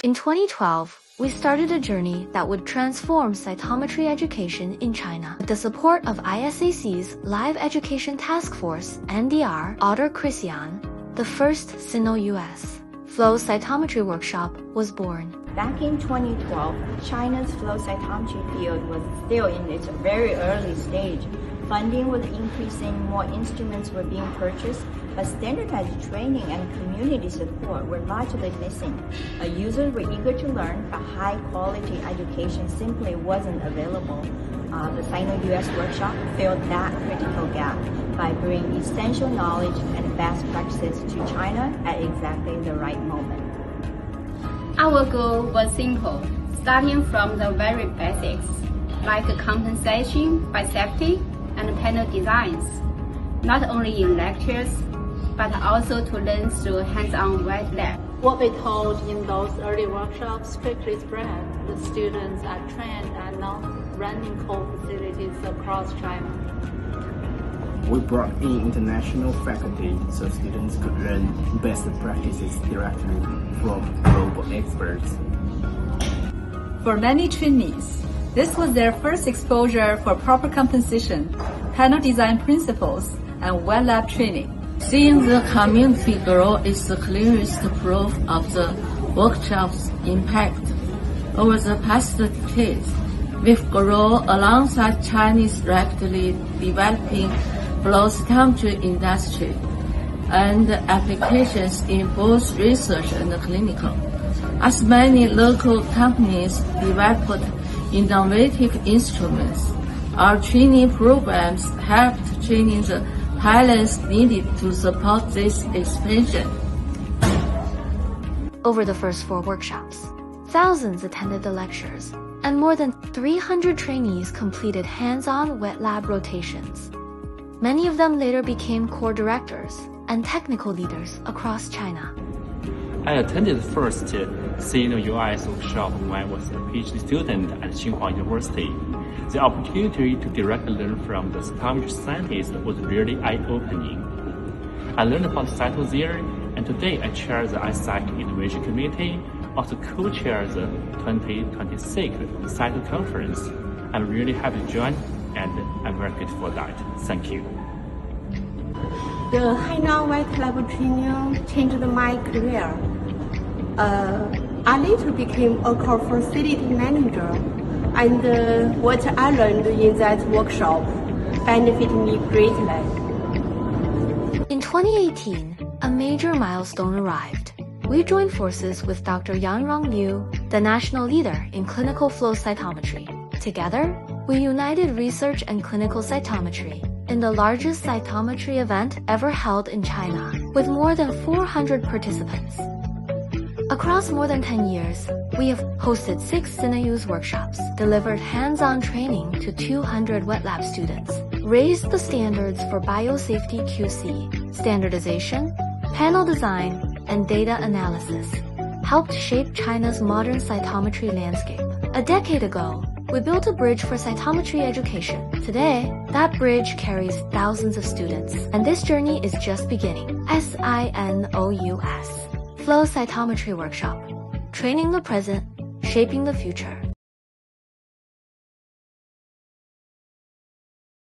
In 2012, we started a journey that would transform cytometry education in China. With the support of ISAC's Live Education Task Force, NDR, Otter Christian, the first SINO-US Flow Cytometry Workshop was born. Back in 2012, China's flow cytometry field was still in its very early stage. Funding was increasing, more instruments were being purchased, but standardized training and community support were largely missing. Users were eager to learn, but high-quality education simply wasn't available. The SINO-US Workshop filled that critical gap by bringing essential knowledge and best practices to China at exactly the right moment. Our goal was simple, starting from the very basics, like compensation by safety and panel designs, not only in lectures, but also to learn through hands-on wet lab. What we told in those early workshops quickly spread. The students are trained and now running core facilities across China. We brought in international faculty so students could learn best practices directly from global experts. For many trainees, this was their first exposure for proper composition, panel design principles, and wet lab training. Seeing the community grow is the clearest proof of the workshop's impact. Over the past decades, we've grown alongside Chinese rapidly developing flow cytometry industry and applications in both research and clinical. As many local companies developed innovative instruments, our training programs helped training the talents needed to support this expansion. Over the first 4 workshops, thousands attended the lectures, and more than 300 trainees completed hands-on wet lab rotations. Many of them later became core directors and technical leaders across China. I attended the first SINO-US workshop when I was a PhD student at Tsinghua University. The opportunity to directly learn from the cytometry scientists was really eye-opening. I learned about cyto there, and today I chair the ISAC Innovation Committee, also co-chair the 2026 Cyto Conference. I'm really happy to join, and I'm very grateful for that. Thank you. The hands-on wet lab training changed my career. I later became a core facility manager, and what I learned in that workshop benefited me greatly. In 2018, a major milestone arrived. We joined forces with Dr. Yanrong Liu, the national leader in clinical flow cytometry. Together, we united research and clinical cytometry in the largest cytometry event ever held in China, with more than 400 participants. Across more than 10 years, we have hosted 6 SINO-US workshops, delivered hands-on training to 200 wet lab students, raised the standards for biosafety QC, standardization, panel design, and data analysis, helped shape China's modern cytometry landscape. A decade ago, we built a bridge for cytometry education. Today, that bridge carries thousands of students, and this journey is just beginning. SINO-US Flow Cytometry Workshop. Training the present, shaping the future.